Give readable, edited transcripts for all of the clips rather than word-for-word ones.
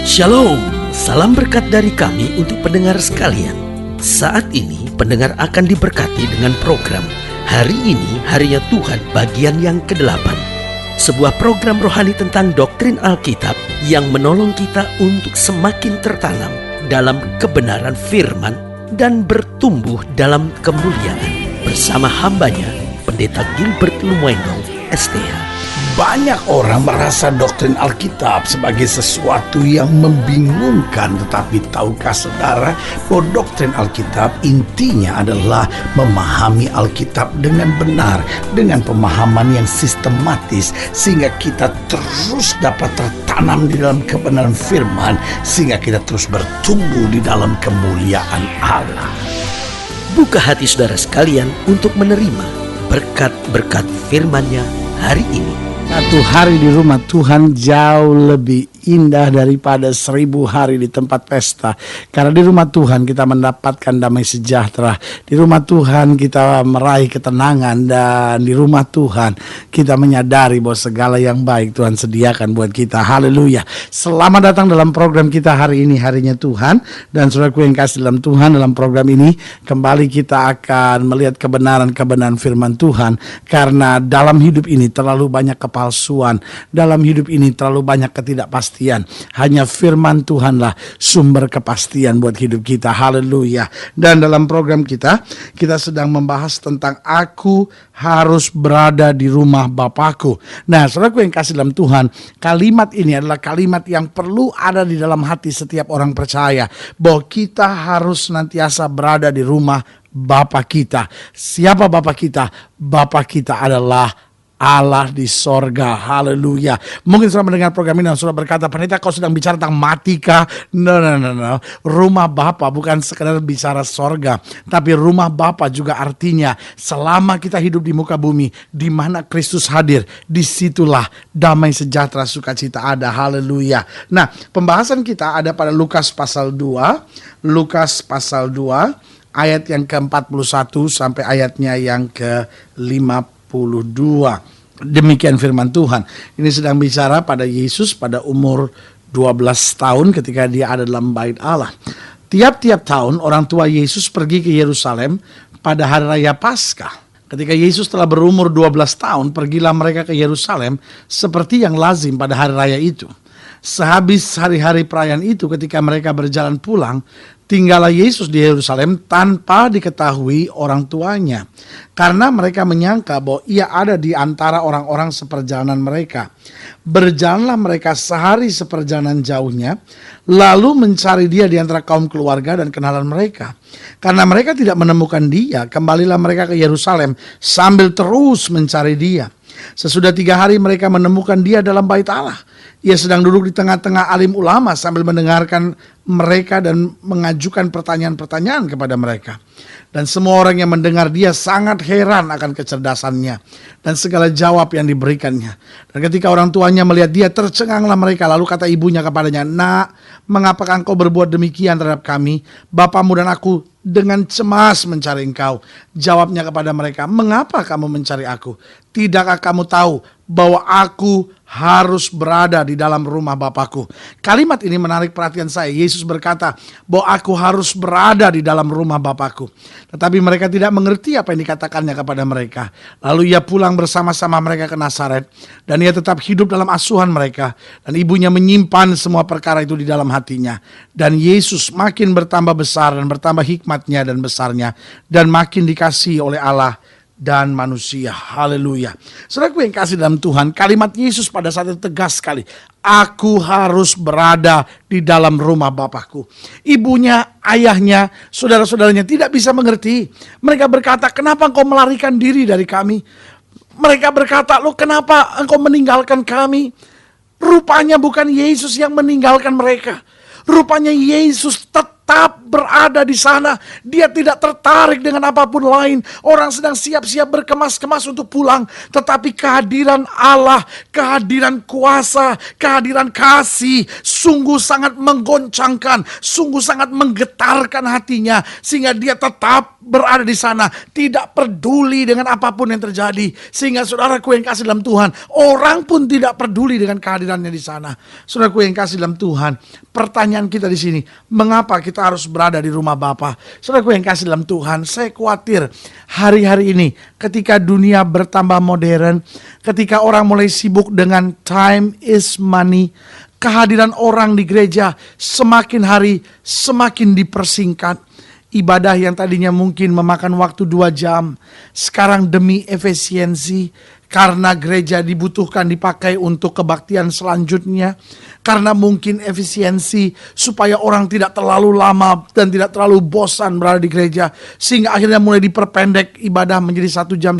Shalom, salam berkat dari kami untuk pendengar sekalian. Saat ini pendengar akan diberkati dengan program Hari Ini Harinya Tuhan bagian yang ke-8. Sebuah program rohani tentang doktrin Alkitab yang menolong kita untuk semakin tertanam dalam kebenaran firman dan bertumbuh dalam kemuliaan. Bersama hambanya, Pendeta Gilbert Lumendo, STH. Banyak orang merasa doktrin Alkitab sebagai sesuatu yang membingungkan. Tetapi tahukah saudara bahwa doktrin Alkitab intinya adalah memahami Alkitab dengan benar, dengan pemahaman yang sistematis, sehingga kita terus dapat tertanam di dalam kebenaran firman, sehingga kita terus bertumbuh di dalam kemuliaan Allah. Buka hati saudara sekalian untuk menerima berkat-berkat firman-Nya hari ini. Satu hari di rumah Tuhan jauh lebih indah daripada 1000 hari di tempat pesta. Karena di rumah Tuhan kita mendapatkan damai sejahtera. Di rumah Tuhan kita meraih ketenangan. Dan di rumah Tuhan kita menyadari bahwa segala yang baik Tuhan sediakan buat kita. Haleluya. Selamat datang dalam program kita hari ini, Harinya Tuhan. Dan saudaraku yang kasih dalam Tuhan, dalam program ini kembali kita akan melihat kebenaran-kebenaran firman Tuhan. Karena dalam hidup ini terlalu banyak kepalsuan. Dalam hidup ini terlalu banyak ketidakpastian. Hanya firman Tuhanlah sumber kepastian buat hidup kita. Haleluya. Dan dalam program kita sedang membahas tentang aku harus berada di rumah Bapakku. Nah, saudaraku yang kasih dalam Tuhan, kalimat ini adalah kalimat yang perlu ada di dalam hati setiap orang percaya. Bahwa kita harus senantiasa berada di rumah Bapa kita. Siapa Bapa kita? Bapa kita adalah Allah di sorga. Haleluya. Mungkin sudah mendengar program ini dan sudah berkata, pendeta kau sedang bicara tentang mati kah? No. Rumah Bapa bukan sekedar bicara sorga, tapi rumah Bapa juga artinya selama kita hidup di muka bumi, di mana Kristus hadir, disitulah damai sejahtera sukacita ada. Haleluya. Nah, pembahasan kita ada pada Lukas pasal 2. Lukas pasal 2 ayat yang ke-41 sampai ayatnya yang ke-52. Demikian firman Tuhan. Ini sedang bicara pada Yesus pada umur 12 tahun ketika dia ada dalam bait Allah. Tiap-tiap tahun orang tua Yesus pergi ke Yerusalem pada hari raya Paskah. Ketika Yesus telah berumur 12 tahun, pergilah mereka ke Yerusalem seperti yang lazim pada hari raya itu. Sehabis hari-hari perayaan itu, ketika mereka berjalan pulang, tinggallah Yesus di Yerusalem tanpa diketahui orang tuanya. Karena mereka menyangka bahwa ia ada di antara orang-orang seperjalanan mereka. Berjalanlah mereka sehari seperjalanan jauhnya, lalu mencari dia di antara kaum keluarga dan kenalan mereka. Karena mereka tidak menemukan dia, kembalilah mereka ke Yerusalem sambil terus mencari dia. Sesudah 3 hari mereka menemukan dia dalam bait Allah. Ia sedang duduk di tengah-tengah alim ulama sambil mendengarkan mereka dan mengajukan pertanyaan-pertanyaan kepada mereka. Dan semua orang yang mendengar dia sangat heran akan kecerdasannya dan segala jawab yang diberikannya. Dan ketika orang tuanya melihat dia, tercenganglah mereka. Lalu kata ibunya kepadanya, "Nak, mengapakah engkau berbuat demikian terhadap kami? Bapamu dan aku dengan cemas mencari engkau." Jawabnya kepada mereka, "Mengapa kamu mencari aku? Tidakkah kamu tahu bahwa aku harus berada di dalam rumah Bapakku?" Kalimat ini menarik perhatian saya. Yesus berkata bahwa aku harus berada di dalam rumah Bapakku. Tetapi mereka tidak mengerti apa yang dikatakannya kepada mereka. Lalu ia pulang bersama-sama mereka ke Nazaret. Dan ia tetap hidup dalam asuhan mereka. Dan ibunya menyimpan semua perkara itu di dalam hatinya. Dan Yesus makin bertambah besar dan bertambah hikmatnya dan besarnya. Dan makin dikasihi oleh Allah dan manusia. Haleluya. Saudaraku yang kasih dalam Tuhan, kalimat Yesus pada saat itu tegas sekali. Aku harus berada di dalam rumah Bapakku. Ibunya, ayahnya, saudara-saudaranya tidak bisa mengerti. Mereka berkata, "Kenapa engkau melarikan diri dari kami?" Mereka berkata, "Loh, kenapa engkau meninggalkan kami?" Rupanya bukan Yesus yang meninggalkan mereka. Rupanya Yesus tetap tetap berada di sana. Dia tidak tertarik dengan apapun lain. Orang sedang siap-siap berkemas-kemas untuk pulang, tetapi kehadiran Allah, kehadiran kuasa, kehadiran kasih sungguh sangat menggoncangkan, sungguh sangat menggetarkan hatinya, sehingga dia tetap berada di sana, tidak peduli dengan apapun yang terjadi. Sehingga saudaraku yang kasih dalam Tuhan, orang pun tidak peduli dengan kehadirannya di sana. Saudaraku yang kasih dalam Tuhan, pertanyaan kita di sini, mengapa kita harus berada di rumah Bapa? Saudaraku yang kasih dalam Tuhan, saya khawatir hari-hari ini ketika dunia bertambah modern, ketika orang mulai sibuk dengan time is money, kehadiran orang di gereja semakin hari semakin dipersingkat. Ibadah yang tadinya mungkin memakan waktu 2 jam, sekarang demi efisiensi, karena gereja dibutuhkan dipakai untuk kebaktian selanjutnya, karena mungkin efisiensi supaya orang tidak terlalu lama dan tidak terlalu bosan berada di gereja, sehingga akhirnya mulai diperpendek ibadah menjadi 1,5 jam,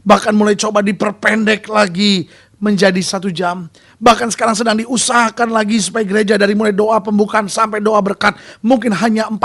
bahkan mulai coba diperpendek lagi menjadi 1 jam. Bahkan sekarang sedang diusahakan lagi supaya gereja dari mulai doa pembukaan sampai doa berkat mungkin hanya 45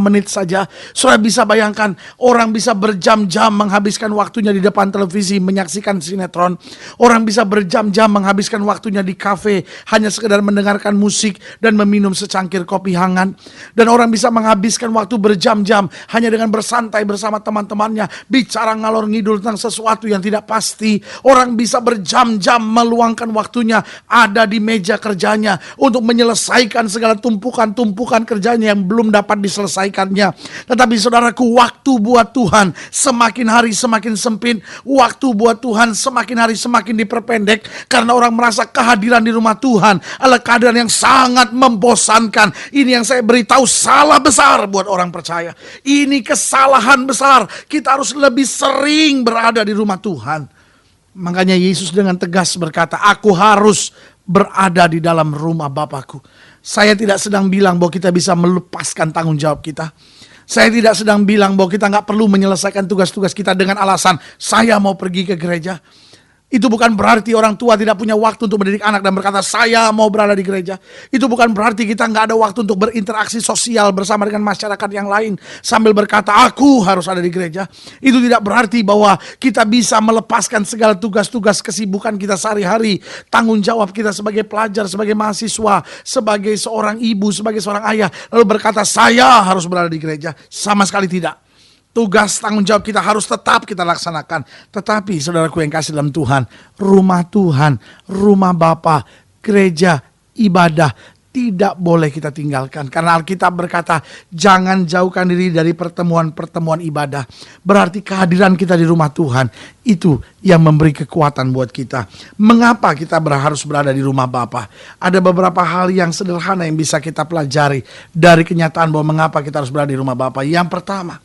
menit saja. Saudara bisa bayangkan, orang bisa berjam-jam menghabiskan waktunya di depan televisi menyaksikan sinetron. Orang bisa berjam-jam menghabiskan waktunya di kafe hanya sekedar mendengarkan musik dan meminum secangkir kopi hangat. Dan orang bisa menghabiskan waktu berjam-jam hanya dengan bersantai bersama teman-temannya, bicara ngalor ngidul tentang sesuatu yang tidak pasti. Orang bisa berjam-jam meluangkan waktunya ada di meja kerjanya untuk menyelesaikan segala tumpukan-tumpukan kerjanya yang belum dapat diselesaikannya. Tetapi saudaraku, waktu buat Tuhan semakin hari semakin sempit. Waktu buat Tuhan semakin hari semakin diperpendek, karena orang merasa kehadiran di rumah Tuhan adalah kehadiran yang sangat membosankan. Ini yang saya beritahu, salah besar buat orang percaya. Ini kesalahan besar. Kita harus lebih sering berada di rumah Tuhan. Makanya Yesus dengan tegas berkata, aku harus berada di dalam rumah Bapakku. Saya tidak sedang bilang bahwa kita bisa melepaskan tanggung jawab kita. Saya tidak sedang bilang bahwa kita nggak perlu menyelesaikan tugas-tugas kita dengan alasan saya mau pergi ke gereja. Itu bukan berarti orang tua tidak punya waktu untuk mendidik anak dan berkata saya mau berada di gereja. Itu bukan berarti kita nggak ada waktu untuk berinteraksi sosial bersama dengan masyarakat yang lain sambil berkata aku harus ada di gereja. Itu tidak berarti bahwa kita bisa melepaskan segala tugas-tugas kesibukan kita sehari-hari, tanggung jawab kita sebagai pelajar, sebagai mahasiswa, sebagai seorang ibu, sebagai seorang ayah, lalu berkata saya harus berada di gereja. Sama sekali tidak. Tugas tanggung jawab kita harus tetap kita laksanakan. Tetapi saudaraku yang kasih dalam Tuhan, rumah Tuhan, rumah Bapa, gereja, ibadah tidak boleh kita tinggalkan. Karena Alkitab berkata, jangan jauhkan diri dari pertemuan-pertemuan ibadah. Berarti kehadiran kita di rumah Tuhan itu yang memberi kekuatan buat kita. Mengapa kita harus berada di rumah Bapa? Ada beberapa hal yang sederhana yang bisa kita pelajari dari kenyataan bahwa mengapa kita harus berada di rumah Bapa. Yang pertama,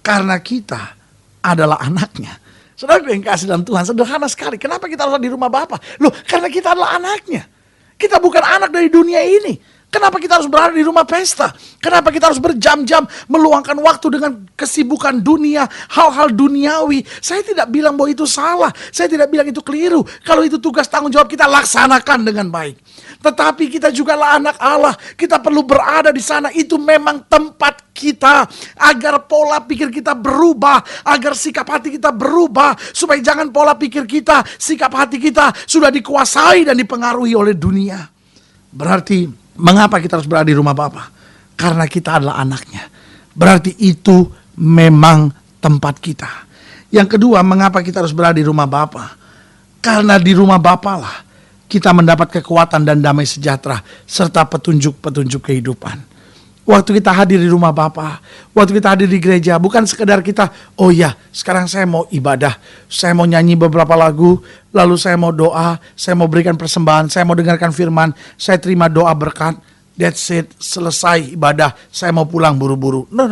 karena kita adalah anaknya. Saudara yang kasih dalam Tuhan, sederhana sekali. Kenapa kita harus di rumah Bapa? Loh, karena kita adalah anaknya. Kita bukan anak dari dunia ini. Kenapa kita harus berada di rumah pesta? Kenapa kita harus berjam-jam meluangkan waktu dengan kesibukan dunia, hal-hal duniawi? Saya tidak bilang bahwa itu salah. Saya tidak bilang itu keliru. Kalau itu tugas tanggung jawab kita, laksanakan dengan baik. Tetapi kita juga lah anak Allah. Kita perlu berada di sana. Itu memang tempat kita. Agar pola pikir kita berubah. Agar sikap hati kita berubah. Supaya jangan pola pikir kita, sikap hati kita sudah dikuasai dan dipengaruhi oleh dunia. Berarti mengapa kita harus berada di rumah Bapa? Karena kita adalah anaknya. Berarti itu memang tempat kita. Yang kedua, mengapa kita harus berada di rumah Bapa? Karena di rumah Bapa lah kita mendapat kekuatan dan damai sejahtera serta petunjuk-petunjuk kehidupan. Waktu kita hadir di rumah Bapa, waktu kita hadir di gereja, bukan sekedar kita, oh ya, sekarang saya mau ibadah, saya mau nyanyi beberapa lagu, lalu saya mau doa, saya mau berikan persembahan, saya mau dengarkan firman, saya terima doa berkat, that's it, selesai ibadah, saya mau pulang buru-buru. No.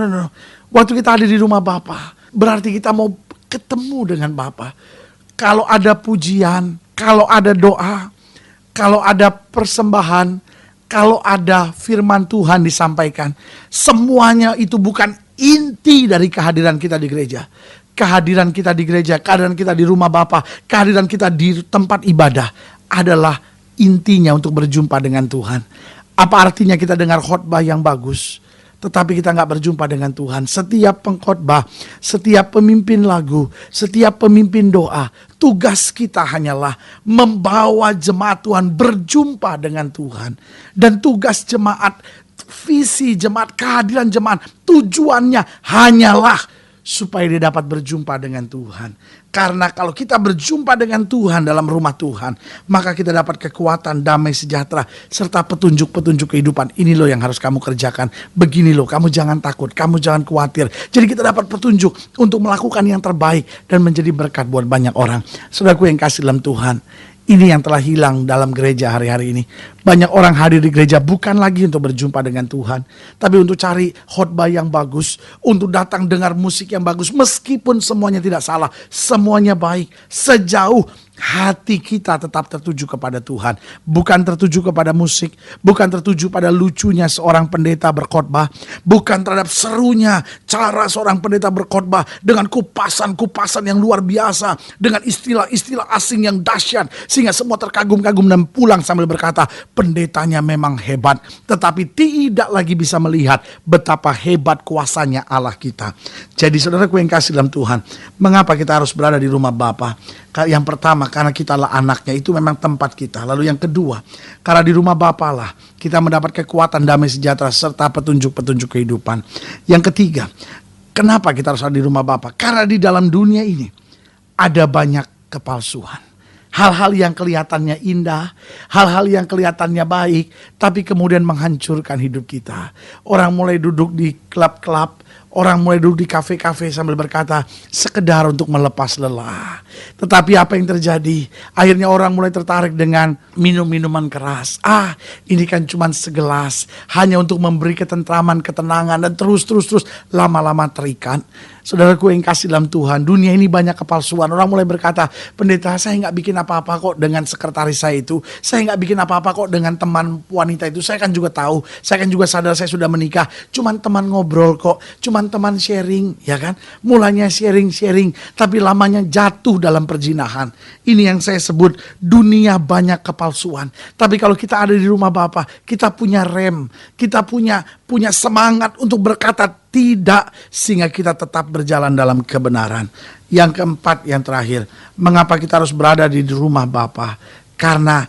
Waktu kita hadir di rumah Bapa, berarti kita mau ketemu dengan Bapa. Kalau ada pujian, kalau ada doa, kalau ada persembahan, kalau ada firman Tuhan disampaikan, semuanya itu bukan inti dari kehadiran kita di gereja. Kehadiran kita di gereja, kehadiran kita di rumah Bapa, kehadiran kita di tempat ibadah adalah intinya untuk berjumpa dengan Tuhan. Apa artinya kita dengar khotbah yang bagus? tetapi kita nggak berjumpa dengan Tuhan. Setiap pengkhotbah, setiap pemimpin lagu, setiap pemimpin doa, tugas kita hanyalah membawa jemaat Tuhan berjumpa dengan Tuhan. Dan tugas jemaat, visi jemaat, kehadiran jemaat, tujuannya hanyalah supaya dia dapat berjumpa dengan Tuhan. Karena kalau kita berjumpa dengan Tuhan dalam rumah Tuhan, maka kita dapat kekuatan, damai sejahtera, serta petunjuk-petunjuk kehidupan. Ini loh yang harus kamu kerjakan. Begini loh, kamu jangan takut, kamu jangan khawatir. Jadi kita dapat petunjuk untuk melakukan yang terbaik dan menjadi berkat buat banyak orang. Saudaraku yang kasih dalam Tuhan, ini yang telah hilang dalam gereja hari-hari ini. Banyak orang hadir di gereja bukan lagi untuk berjumpa dengan Tuhan, tapi untuk cari khotbah yang bagus, untuk datang dengar musik yang bagus. Meskipun semuanya tidak salah, semuanya baik, sejauh hati kita tetap tertuju kepada Tuhan. Bukan tertuju kepada musik, bukan tertuju pada lucunya seorang pendeta berkhotbah, bukan terhadap serunya cara seorang pendeta berkhotbah dengan kupasan-kupasan yang luar biasa, dengan istilah-istilah asing yang dahsyat, sehingga semua terkagum-kagum dan pulang sambil berkata, pendetanya memang hebat, tetapi tidak lagi bisa melihat betapa hebat kuasanya Allah kita. Jadi saudaraku yang kasih dalam Tuhan, mengapa kita harus berada di rumah Bapa? Yang pertama, karena kita lah anaknya, itu memang tempat kita. Lalu yang kedua, karena di rumah Bapa lah kita mendapat kekuatan, damai sejahtera, serta petunjuk-petunjuk kehidupan. Yang ketiga, kenapa kita harus ada di rumah Bapa? Karena di dalam dunia ini ada banyak kepalsuan. Hal-hal yang kelihatannya indah, hal-hal yang kelihatannya baik, tapi kemudian menghancurkan hidup kita. Orang mulai duduk di klub-klub, orang mulai duduk di kafe-kafe sambil berkata, sekedar untuk melepas lelah. Tetapi apa yang terjadi? Akhirnya orang mulai tertarik dengan minum-minuman keras. Ini kan cuma segelas, hanya untuk memberi ketentraman, ketenangan, dan terus lama-lama terikat. Saudaraku yang kasih dalam Tuhan, dunia ini banyak kepalsuan. Orang mulai berkata, pendeta, saya nggak bikin apa-apa kok dengan sekretaris saya itu. Saya nggak bikin apa-apa kok dengan teman wanita itu. Saya kan juga tahu, saya kan juga sadar saya sudah menikah. Cuman teman ngobrol kok, cuman teman sharing, ya kan? Mulanya sharing, tapi lamanya jatuh dalam perzinahan. Ini yang saya sebut dunia banyak kepalsuan. Tapi kalau kita ada di rumah Bapa, kita punya rem, kita punya semangat untuk berkata tidak, sehingga kita tetap berjalan dalam kebenaran. Yang keempat, yang terakhir, mengapa kita harus berada di rumah Bapa? Karena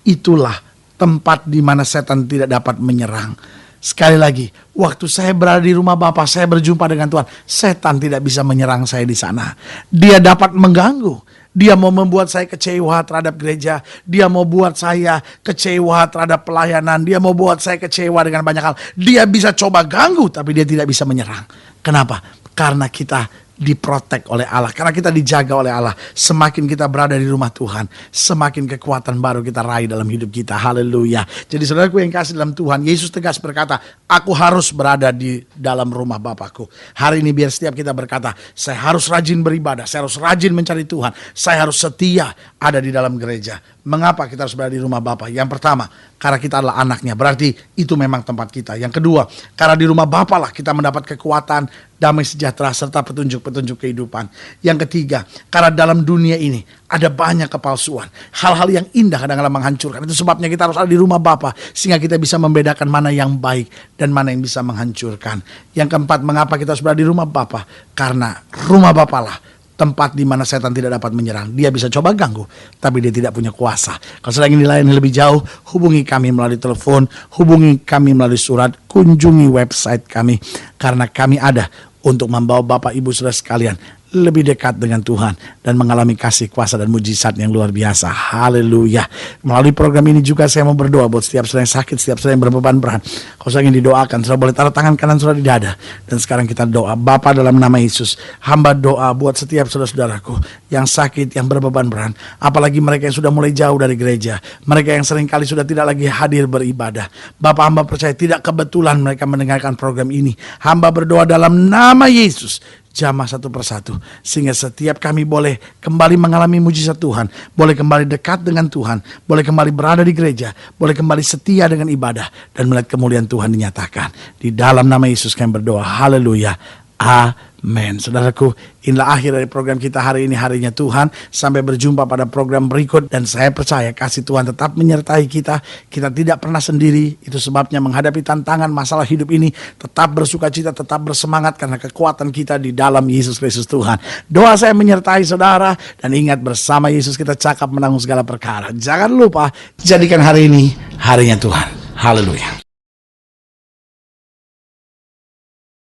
itulah tempat di mana setan tidak dapat menyerang. Sekali lagi, waktu saya berada di rumah Bapa, saya berjumpa dengan Tuhan, setan tidak bisa menyerang saya di sana. Dia dapat mengganggu. Dia mau membuat saya kecewa terhadap gereja. Dia mau buat saya kecewa terhadap pelayanan. Dia mau buat saya kecewa dengan banyak hal. Dia bisa coba ganggu, tapi dia tidak bisa menyerang. Kenapa? Karena kita diprotek oleh Allah, karena kita dijaga oleh Allah. Semakin kita berada di rumah Tuhan, semakin kekuatan baru kita raih dalam hidup kita. Haleluya. Jadi saudaraku yang kasih dalam Tuhan, Yesus tegas berkata, aku harus berada di dalam rumah Bapakku. Hari ini biar setiap kita berkata, saya harus rajin beribadah, saya harus rajin mencari Tuhan, saya harus setia ada di dalam gereja. Mengapa kita harus berada di rumah Bapa? Yang pertama, karena kita adalah anaknya, berarti itu memang tempat kita. Yang kedua, karena di rumah Bapa lah kita mendapat kekuatan, damai sejahtera, serta petunjuk-petunjuk kehidupan. Yang ketiga, karena dalam dunia ini ada banyak kepalsuan. Hal-hal yang indah kadang-kadang menghancurkan. Itu sebabnya kita harus ada di rumah Bapa, sehingga kita bisa membedakan mana yang baik dan mana yang bisa menghancurkan. Yang keempat, mengapa kita harus berada di rumah Bapa? Karena rumah Bapa lah tempat di mana setan tidak dapat menyerang. Dia bisa coba ganggu, tapi dia tidak punya kuasa. Kalau sedang ingin dilayani lebih jauh, hubungi kami melalui telepon, hubungi kami melalui surat, kunjungi website kami. Karena kami ada untuk membawa Bapak Ibu Saudara sekalian lebih dekat dengan Tuhan dan mengalami kasih kuasa dan mujizat yang luar biasa. Haleluya. Melalui program ini juga saya mau berdoa buat setiap saudara yang sakit, setiap saudara yang berbeban berat. Kalau saya ingin didoakan, saudara boleh taruh tangan kanan saudara di dada. Dan sekarang kita doa. Bapa, dalam nama Yesus, hamba doa buat setiap saudara-saudaraku yang sakit, yang berbeban berat. Apalagi mereka yang sudah mulai jauh dari gereja, mereka yang seringkali sudah tidak lagi hadir beribadah. Bapak, hamba percaya tidak kebetulan mereka mendengarkan program ini. Hamba berdoa dalam nama Yesus, jamah satu persatu, sehingga setiap kami boleh kembali mengalami mujizat Tuhan, boleh kembali dekat dengan Tuhan, boleh kembali berada di gereja, boleh kembali setia dengan ibadah, dan melihat kemuliaan Tuhan dinyatakan. Di dalam nama Yesus kami berdoa. Haleluya. Amin. Amin. Saudaraku, inilah akhir dari program kita hari ini, harinya Tuhan. Sampai berjumpa pada program berikut. Dan saya percaya kasih Tuhan tetap menyertai kita. Kita tidak pernah sendiri. Itu sebabnya menghadapi tantangan masalah hidup ini, tetap bersukacita, tetap bersemangat, karena kekuatan kita di dalam Yesus Kristus Tuhan. Doa saya menyertai saudara. Dan ingat, bersama Yesus kita cakap menanggung segala perkara. Jangan lupa, jadikan hari ini harinya Tuhan. Haleluya.